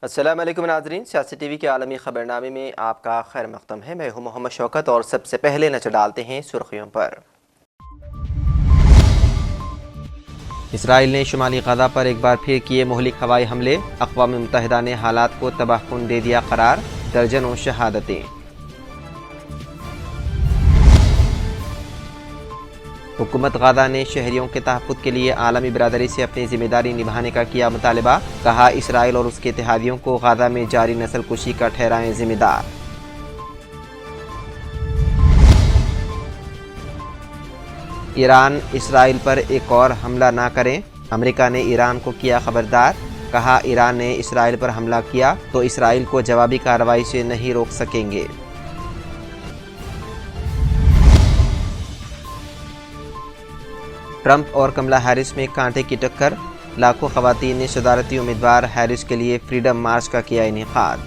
السلام علیکم ناظرین، سیاسی ٹی وی کے عالمی خبرنامے میں آپ کا خیر مقدم ہے۔ میں ہوں محمد شوکت اور سب سے پہلے نظر ڈالتے ہیں سرخیوں پر۔ اسرائیل نے شمالی غزہ پر ایک بار پھر کیے مہلک ہوائی حملے، اقوام متحدہ نے حالات کو تباہ کن دے دیا قرار، درجنوں شہادتیں۔ حکومت غزہ نے شہریوں کے تحفظ کے لیے عالمی برادری سے اپنی ذمہ داری نبھانے کا کیا مطالبہ، کہا اسرائیل اور اس کے اتحادیوں کو غزہ میں جاری نسل کشی کا ٹھہرائیں ذمہ دار۔ ایران اسرائیل پر ایک اور حملہ نہ کریں، امریکہ نے ایران کو کیا خبردار، کہا ایران نے اسرائیل پر حملہ کیا تو اسرائیل کو جوابی کارروائی سے نہیں روک سکیں گے۔ ٹرمپ اور کملا ہیرس میں کانٹے کی ٹکر، لاکھوں خواتین نے صدارتی امیدوار ہیرس کے لیے فریڈم مارچ کا کیا انعقاد۔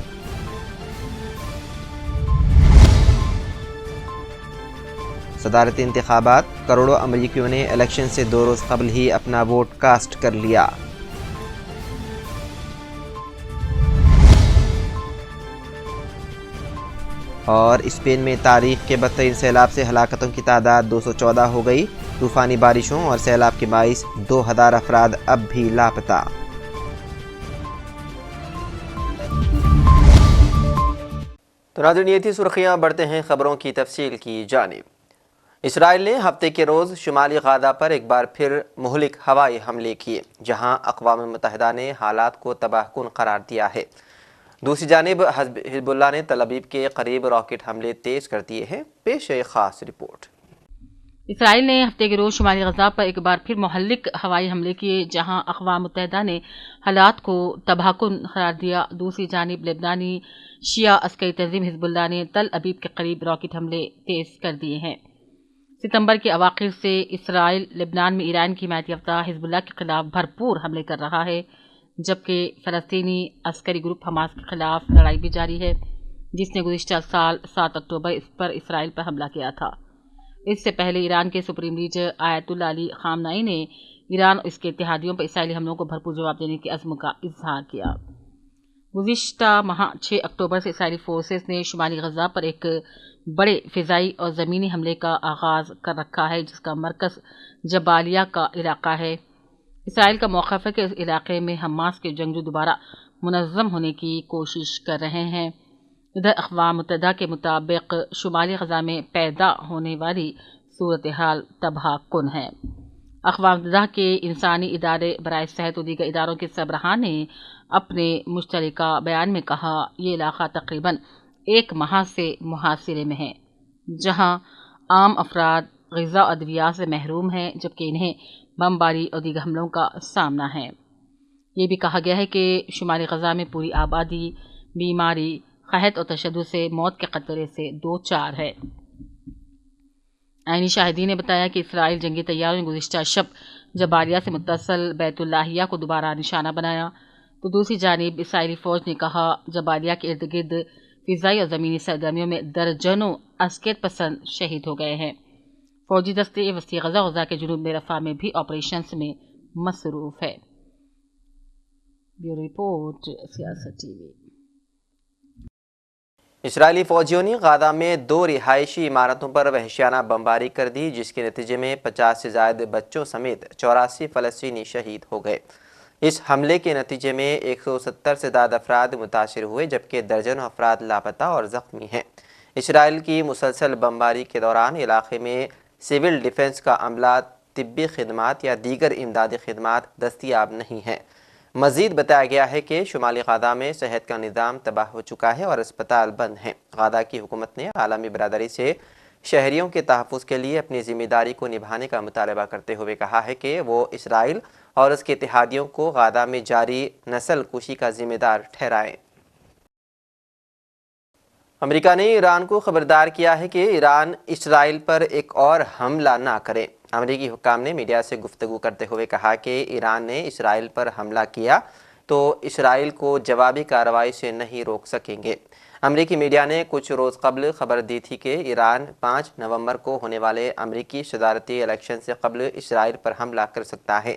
صدارتی انتخابات، کروڑوں امریکیوں نے الیکشن سے 2 روز قبل ہی اپنا ووٹ کاسٹ کر لیا۔ اور اسپین میں تاریخ کے بدترین سیلاب سے ہلاکتوں کی تعداد 214 ہو گئی، طوفانی بارشوں اور سیلاب کے باعث 2000 افراد اب بھی لاپتہ۔ تو ناظرین، یہ تھی سرخیاں، بڑھتے ہیں خبروں کی تفصیل کی جانب۔ اسرائیل نے ہفتے کے روز شمالی غزہ پر ایک بار پھر مہلک ہوائی حملے کیے، جہاں اقوام متحدہ نے حالات کو تباہ کن قرار دیا ہے۔ دوسری جانب حزب اللہ نے تل ابیب کے قریب راکٹ حملے تیز کر دیے ہیں۔ پیش ہے خاص رپورٹ۔ اسرائیل نے ہفتے کے روز شمالی غزہ پر ایک بار پھر مہلک ہوائی حملے کیے، جہاں اقوام متحدہ نے حالات کو تباہ کن قرار دیا۔ دوسری جانب لبنانی شیعہ عسکری تنظیم حزب اللہ نے تل ابیب کے قریب راکٹ حملے تیز کر دیے ہیں۔ ستمبر کے اواخر سے اسرائیل لبنان میں ایران کی حمایت یافتہ حزب اللہ کے خلاف بھرپور حملے کر رہا ہے، جبکہ فلسطینی عسکری گروپ حماس کے خلاف لڑائی بھی جاری ہے، جس نے گزشتہ سال 7 اکتوبر پر اسرائیل پر حملہ کیا تھا۔ اس سے پہلے ایران کے سپریم لیڈر آیت اللہ علی خامنائی نے ایران اور اس کے اتحادیوں پر اسرائیلی حملوں کو بھرپور جواب دینے کے عزم کا اظہار کیا۔ گزشتہ ماہ 6 اکتوبر سے اسرائیلی فورسز نے شمالی غزہ پر ایک بڑے فضائی اور زمینی حملے کا آغاز کر رکھا ہے، جس کا مرکز جبالیہ کا علاقہ ہے۔ اسرائیل کا موقف ہے کہ اس علاقے میں حماس کے جنگجو دوبارہ منظم ہونے کی کوشش کر رہے ہیں۔ ادھر اقوام متحدہ کے مطابق شمالی غزہ میں پیدا ہونے والی صورتحال تباہ کن ہے۔ اقوام متحدہ کے انسانی ادارے برائے صحت و دیگر اداروں کے سربراہان نے اپنے مشترکہ بیان میں کہا، یہ علاقہ تقریباً 1 ماہ سے محاصرے میں ہے، جہاں عام افراد غذا اور ادویات سے محروم ہیں، جبکہ انہیں بمباری اور دیگر حملوں کا سامنا ہے۔ یہ بھی کہا گیا ہے کہ شمالی غزہ میں پوری آبادی بیماری، قحط اور تشدد سے موت کے خطرے سے دوچار ہے۔ عینی شاہدین نے بتایا کہ اسرائیل جنگی طیاروں نے گزشتہ شب جبالیہ سے متصل بیت اللہیہ کو دوبارہ نشانہ بنایا، تو دوسری جانب اسرائیلی فوج نے کہا جبالیہ کے ارد گرد فضائی اور زمینی سرگرمیوں میں درجنوں عسکر پسند شہید ہو گئے ہیں۔ فوجی دستے وسطی غزہ کے جنوب میں رفح میں بھی آپریشنز میں مصروف ہے۔ بیورو رپورٹ، سیاست ٹی وی۔ اسرائیلی فوجیوں نے غزہ میں 2 رہائشی عمارتوں پر وحشیانہ بمباری کر دی، جس کے نتیجے میں 50 سے زائد بچوں سمیت 84 فلسطینی شہید ہو گئے۔ اس حملے کے نتیجے میں 170 سے زیادہ افراد متاثر ہوئے، جبکہ درجنوں افراد لاپتہ اور زخمی ہیں۔ اسرائیل کی مسلسل بمباری کے دوران علاقے میں سول ڈیفنس کا عملہ، طبی خدمات یا دیگر امدادی خدمات دستیاب نہیں ہیں۔ مزید بتایا گیا ہے کہ شمالی غزہ میں صحت کا نظام تباہ ہو چکا ہے اور اسپتال بند ہیں۔ غزہ کی حکومت نے عالمی برادری سے شہریوں کے تحفظ کے لیے اپنی ذمہ داری کو نبھانے کا مطالبہ کرتے ہوئے کہا ہے کہ وہ اسرائیل اور اس کے اتحادیوں کو غزہ میں جاری نسل کشی کا ذمہ دار ٹھہرائیں۔ امریکہ نے ایران کو خبردار کیا ہے کہ ایران اسرائیل پر ایک اور حملہ نہ کرے۔ امریکی حکام نے میڈیا سے گفتگو کرتے ہوئے کہا کہ ایران نے اسرائیل پر حملہ کیا تو اسرائیل کو جوابی کارروائی سے نہیں روک سکیں گے۔ امریکی میڈیا نے کچھ روز قبل خبر دی تھی کہ ایران 5 نومبر کو ہونے والے امریکی صدارتی الیکشن سے قبل اسرائیل پر حملہ کر سکتا ہے۔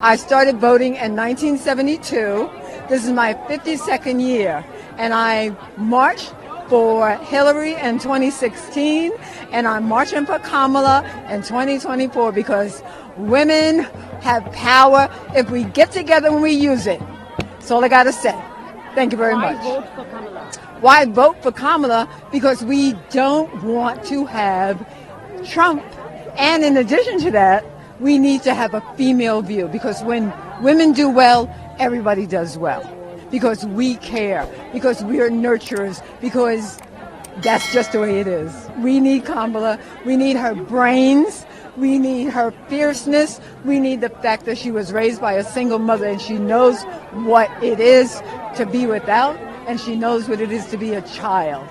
I started voting in 1972. This is my 52nd year, and I marched for Hillary in 2016, and I'm marching for Kamala in 2024 because women have power if we get together and we use it. That's all I got to say. Thank you very much. Why vote for Kamala? Why vote for Kamala? Because we don't want to have Trump. And in addition to that, we need to have a female view, because when women do well, everybody does well. Because we care, because we are nurturers, because that's just the way it is. We need Kamala. We need her brains. We need her fierceness. We need the fact that she was raised by a single mother and she knows what it is to be without, and she knows what it is to be a child,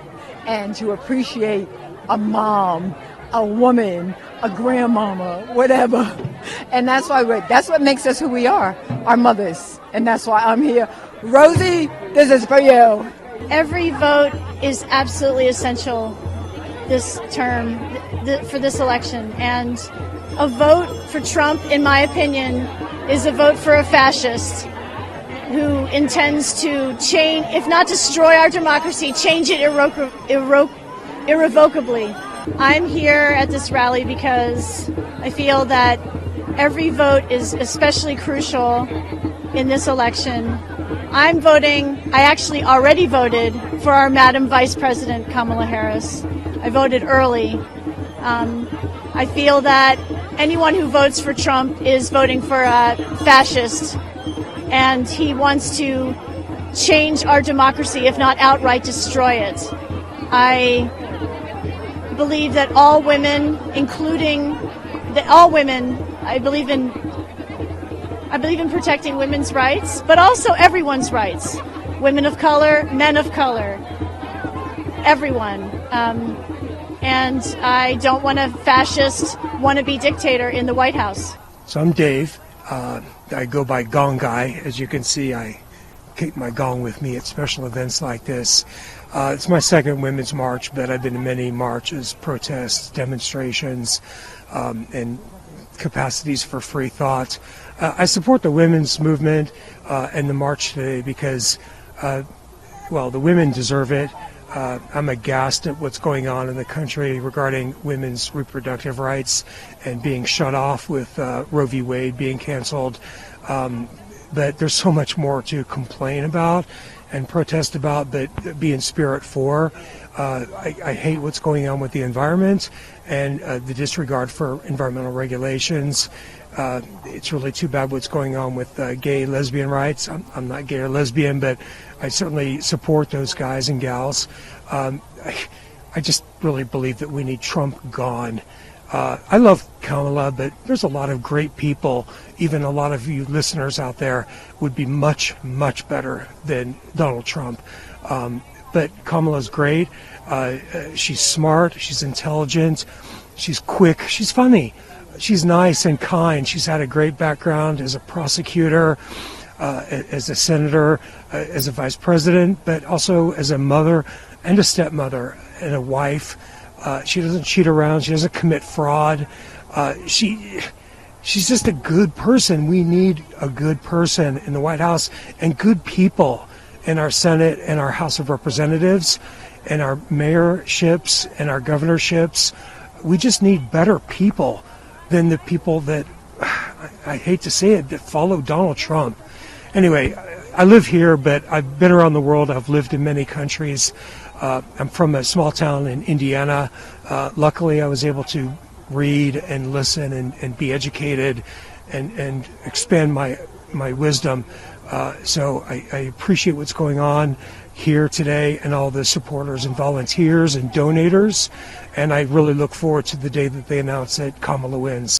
and to appreciate a mom, a woman, a grandmama, whatever. And that's what makes us who we are, our mothers. And that's why I'm here. Rosie, this is for you. Every vote is absolutely essential this term, for this election. And a vote for Trump, in my opinion, is a vote for a fascist who intends to change, if not destroy our democracy, change it irrevocably. I'm here at this rally because I feel that every vote is especially crucial in this election. I'm voting, I actually already voted for our Madam Vice President Kamala Harris. I voted early. I feel that anyone who votes for Trump is voting for a fascist, and he wants to change our democracy, if not outright destroy it. I believe that all women, I believe in protecting women's rights, but also everyone's rights. Women of color, men of color, everyone. And I don't want a fascist wannabe dictator in the White House. So I'm Dave. I go by Gong Guy. As you can see, I keep my gong with me at special events like this. It's my second Women's March, but I've been to many marches, protests, demonstrations, and capacities for free thought. I support the women's movement and the march today because, the women deserve it. I'm aghast at what's going on in the country regarding women's reproductive rights and being shut off with Roe v. Wade being canceled. But there's so much more to complain about and protest about, but be in spirit for. I hate what's going on with the environment and the disregard for environmental regulations. It's really too bad what's going on with gay, lesbian rights. I'm not gay or lesbian, but I certainly support those guys and gals. I just really believe that we need Trump gone. I love Kamala, but there's a lot of great people. Even a lot of you listeners out there would be much, much better than Donald Trump. But Kamala's great. She's smart. She's intelligent. She's quick. She's funny. She's nice and kind. She's had a great background as a prosecutor, as a senator, as a vice president, but also as a mother and a stepmother and a wife. She doesn't cheat around. She doesn't commit fraud. She's just a good person. We need a good person in the White House and good people in our Senate and our House of Representatives and our mayorships and our governorships. We just need better people than the people that, I hate to say it, that follow Donald Trump. Anyway, I live here, but I've been around the world. I've lived in many countries. I'm from a small town in Indiana. Luckily, I was able to read and listen and be educated and expand my wisdom. So I appreciate what's going on here today and all the supporters and volunteers and donators. And I really look forward to the day that they announce that Kamala wins.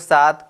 7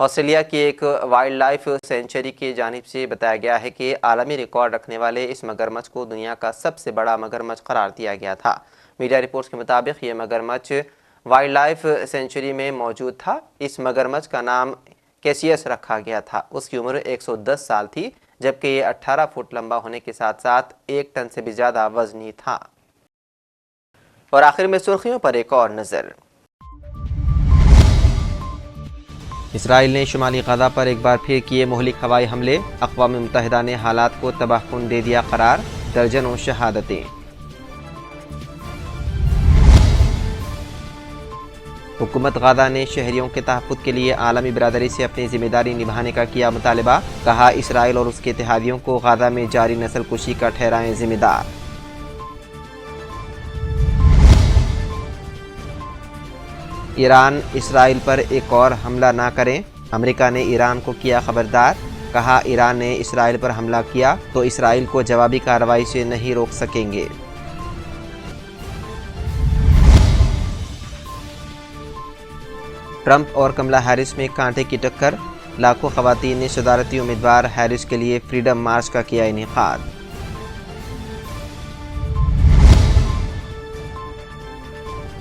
Australia کی ایک wild life century کی جانب سے بتایا گیا ہے کہ عالمی ریکارڈ رکھنے والے اس مگرمچھ کو دنیا کا سب سے بڑا مگرمچھ قرار دیا گیا تھا۔ میڈیا رپورٹس کے مطابق یہ مگرمچھ وائلڈ لائف سینچری میں موجود تھا۔ اس مگرمچھ کا نام کیسیس رکھا گیا تھا۔ اس کی عمر 110 سال تھی، جبکہ یہ 18 فٹ لمبا ہونے کے ساتھ ساتھ 1 ٹن سے بھی زیادہ وزنی تھا۔ اور آخر میں سرخیوں پر ایک اور نظر۔ اسرائیل نے شمالی غزہ پر ایک بار پھر کیے مہلک ہوائی حملے، اقوام متحدہ نے حالات کو تباہ کن دے دیا قرار، درجنوں شہادتیں۔ حکومت غزہ نے شہریوں کے تحفظ کے لیے عالمی برادری سے اپنی ذمہ داری نبھانے کا کیا مطالبہ، کہا اسرائیل اور اس کے اتحادیوں کو غزہ میں جاری نسل کشی کا ٹھہرائیں ذمہ دار۔ ایران اسرائیل پر ایک اور حملہ نہ کریں، امریکہ نے ایران کو کیا خبردار، کہا ایران نے اسرائیل پر حملہ کیا تو اسرائیل کو جوابی کارروائی سے نہیں روک سکیں گے۔ ٹرمپ اور کملا ہیرس میں کانٹے کی ٹکر، لاکھوں خواتین نے صدارتی امیدوار ہیرس کے لیے فریڈم مارچ کا کیا انعقاد۔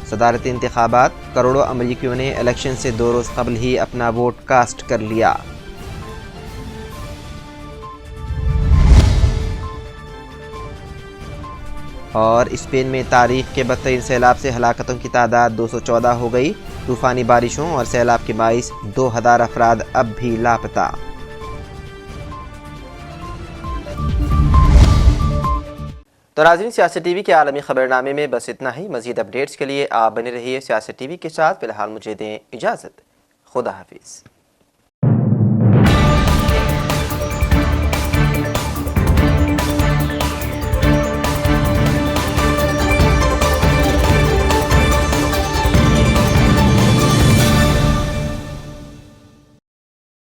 صدارتی انتخابات، کروڑوں امریکیوں نے الیکشن سے 2 روز قبل ہی اپنا ووٹ کاسٹ کر لیا۔ اور اسپین میں تاریخ کے بدترین سیلاب سے ہلاکتوں کی تعداد 214 ہو گئی، طوفانی بارشوں اور سیلاب کے باعث 2000 افراد اب بھی لاپتہ۔ تو ناظرین، سیاست ٹی وی کے عالمی خبرنامے میں بس اتنا ہی۔ مزید اپڈیٹس کے لیے آپ بنے رہیے سیاست ٹی وی کے ساتھ۔ فی الحال مجھے دیں اجازت، خدا حافظ۔